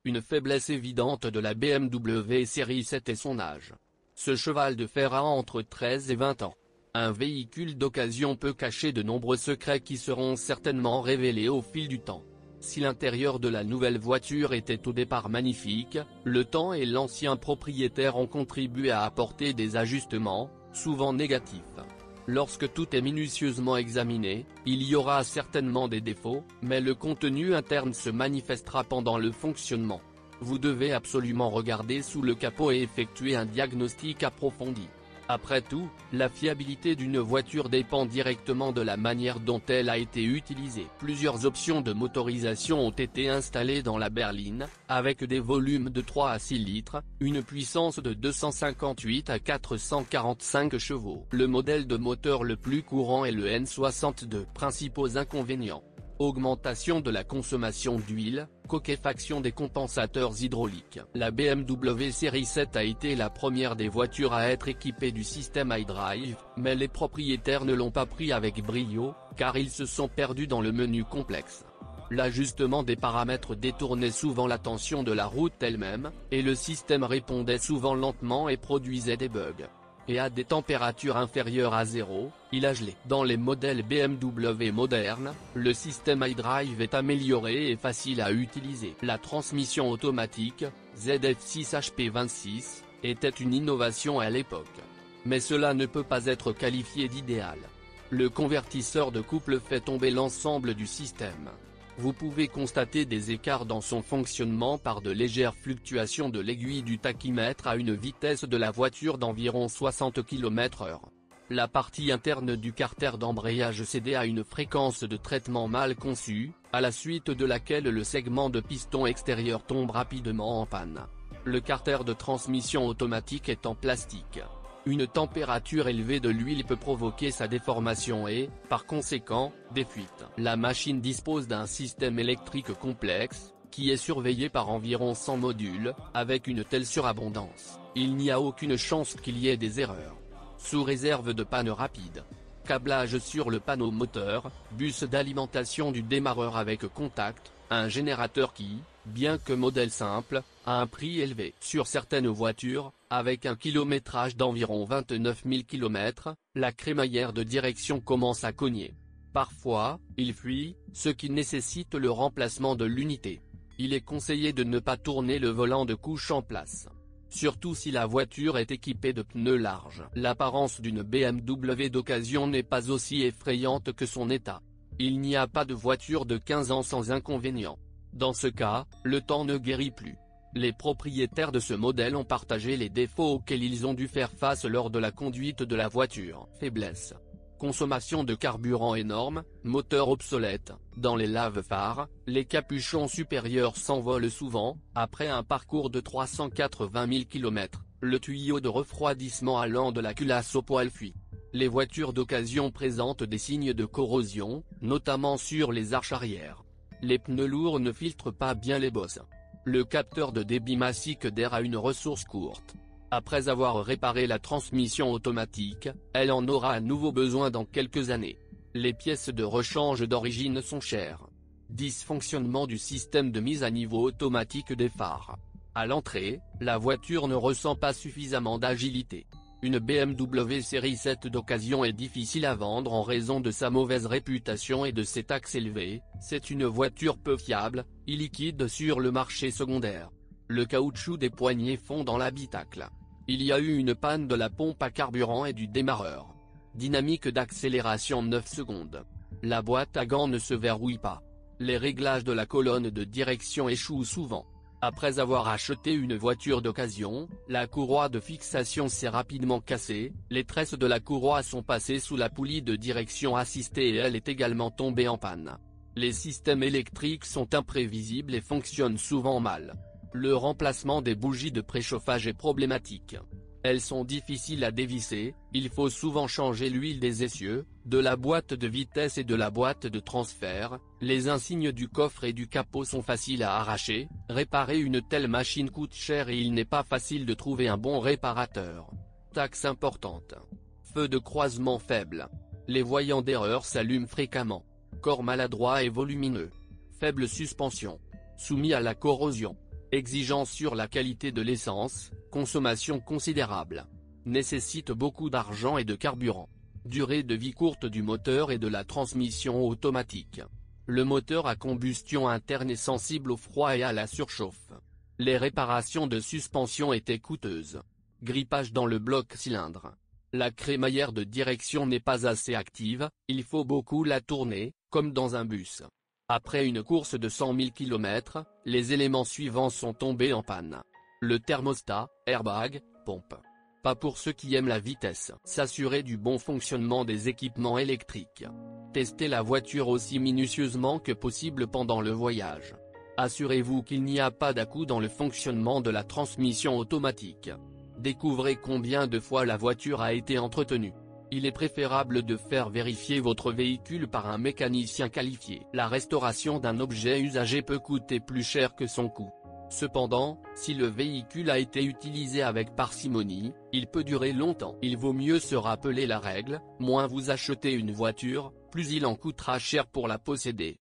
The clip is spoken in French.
Une faiblesse évidente de la BMW série 7 est son âge. Ce cheval de fer a entre 13 et 20 ans. Un véhicule d'occasion peut cacher de nombreux secrets qui seront certainement révélés au fil du temps. Si l'intérieur de la nouvelle voiture était au départ magnifique, le temps et l'ancien propriétaire ont contribué à apporter des ajustements, souvent négatifs. Lorsque tout est minutieusement examiné, il y aura certainement des défauts, mais le contenu interne se manifestera pendant le fonctionnement. Vous devez absolument regarder sous le capot et effectuer un diagnostic approfondi. Après tout, la fiabilité d'une voiture dépend directement de la manière dont elle a été utilisée. Plusieurs options de motorisation ont été installées dans la berline, avec des volumes de 3 à 6 litres, une puissance de 258 à 445 chevaux. Le modèle de moteur le plus courant est le N62. Principaux inconvénients: augmentation de la consommation d'huile, coquefaction des compensateurs hydrauliques. La BMW série 7 a été la première des voitures à être équipée du système iDrive, mais les propriétaires ne l'ont pas pris avec brio, car ils se sont perdus dans le menu complexe. L'ajustement des paramètres détournait souvent l'attention de la route elle-même, et le système répondait souvent lentement et produisait des bugs. Et à des températures inférieures à 0, il a gelé. Dans les modèles BMW modernes, le système iDrive est amélioré et facile à utiliser. La transmission automatique, ZF6HP26, était une innovation à l'époque. Mais cela ne peut pas être qualifié d'idéal. Le convertisseur de couple fait tomber l'ensemble du système. Vous pouvez constater des écarts dans son fonctionnement par de légères fluctuations de l'aiguille du tachymètre à une vitesse de la voiture d'environ 60 km/h. La partie interne du carter d'embrayage cédait à une fréquence de traitement mal conçue, à la suite de laquelle le segment de piston extérieur tombe rapidement en panne. Le carter de transmission automatique est en plastique. Une température élevée de l'huile peut provoquer sa déformation et, par conséquent, des fuites. La machine dispose d'un système électrique complexe, qui est surveillé par environ 100 modules. Avec une telle surabondance, il n'y a aucune chance qu'il y ait des erreurs. Sous réserve de panne rapide. Câblage sur le panneau moteur, bus d'alimentation du démarreur avec contact, un générateur qui, bien que modèle simple, a un prix élevé. Sur certaines voitures, avec un kilométrage d'environ 29 000 km, la crémaillère de direction commence à cogner. Parfois, il fuit, ce qui nécessite le remplacement de l'unité. Il est conseillé de ne pas tourner le volant de couche en place. Surtout si la voiture est équipée de pneus larges. L'apparence d'une BMW d'occasion n'est pas aussi effrayante que son état. Il n'y a pas de voiture de 15 ans sans inconvénients. Dans ce cas, le temps ne guérit plus. Les propriétaires de ce modèle ont partagé les défauts auxquels ils ont dû faire face lors de la conduite de la voiture. Faiblesse: consommation de carburant énorme, moteur obsolète. Dans les lave-phares, les capuchons supérieurs s'envolent souvent. Après un parcours de 380 000 km, le tuyau de refroidissement allant de la culasse au poêle fuit. Les voitures d'occasion présentent des signes de corrosion, notamment sur les arches arrière. Les pneus lourds ne filtrent pas bien les bosses. Le capteur de débit massique d'air a une ressource courte. Après avoir réparé la transmission automatique, elle en aura à nouveau besoin dans quelques années. Les pièces de rechange d'origine sont chères. Dysfonctionnement du système de mise à niveau automatique des phares. À l'entrée, la voiture ne ressent pas suffisamment d'agilité. Une BMW série 7 d'occasion est difficile à vendre en raison de sa mauvaise réputation et de ses taxes élevées. C'est une voiture peu fiable, illiquide sur le marché secondaire. Le caoutchouc des poignées fond dans l'habitacle. Il y a eu une panne de la pompe à carburant et du démarreur. Dynamique d'accélération 9 secondes. La boîte à gants ne se verrouille pas. Les réglages de la colonne de direction échouent souvent. Après avoir acheté une voiture d'occasion, la courroie de fixation s'est rapidement cassée, les tresses de la courroie sont passées sous la poulie de direction assistée et elle est également tombée en panne. Les systèmes électriques sont imprévisibles et fonctionnent souvent mal. Le remplacement des bougies de préchauffage est problématique. Elles sont difficiles à dévisser, il faut souvent changer l'huile des essieux, de la boîte de vitesse et de la boîte de transfert. Les insignes du coffre et du capot sont faciles à arracher. Réparer une telle machine coûte cher et il n'est pas facile de trouver un bon réparateur. Taxe importante. Feu de croisement faible. Les voyants d'erreur s'allument fréquemment. Corps maladroit et volumineux. Faible suspension. Soumis à la corrosion. Exigence sur la qualité de l'essence, consommation considérable. Nécessite beaucoup d'argent et de carburant. Durée de vie courte du moteur et de la transmission automatique. Le moteur à combustion interne est sensible au froid et à la surchauffe. Les réparations de suspension étaient coûteuses. Grippage dans le bloc cylindre. La crémaillère de direction n'est pas assez active, il faut beaucoup la tourner, comme dans un bus. Après une course de 100 000 km, les éléments suivants sont tombés en panne. Le thermostat, airbag, pompe. Pas pour ceux qui aiment la vitesse. S'assurer du bon fonctionnement des équipements électriques. Testez la voiture aussi minutieusement que possible pendant le voyage. Assurez-vous qu'il n'y a pas d'à-coups dans le fonctionnement de la transmission automatique. Découvrez combien de fois la voiture a été entretenue. Il est préférable de faire vérifier votre véhicule par un mécanicien qualifié. La restauration d'un objet usagé peut coûter plus cher que son coût. Cependant, si le véhicule a été utilisé avec parcimonie, il peut durer longtemps. Il vaut mieux se rappeler la règle, moins vous achetez une voiture, plus il en coûtera cher pour la posséder.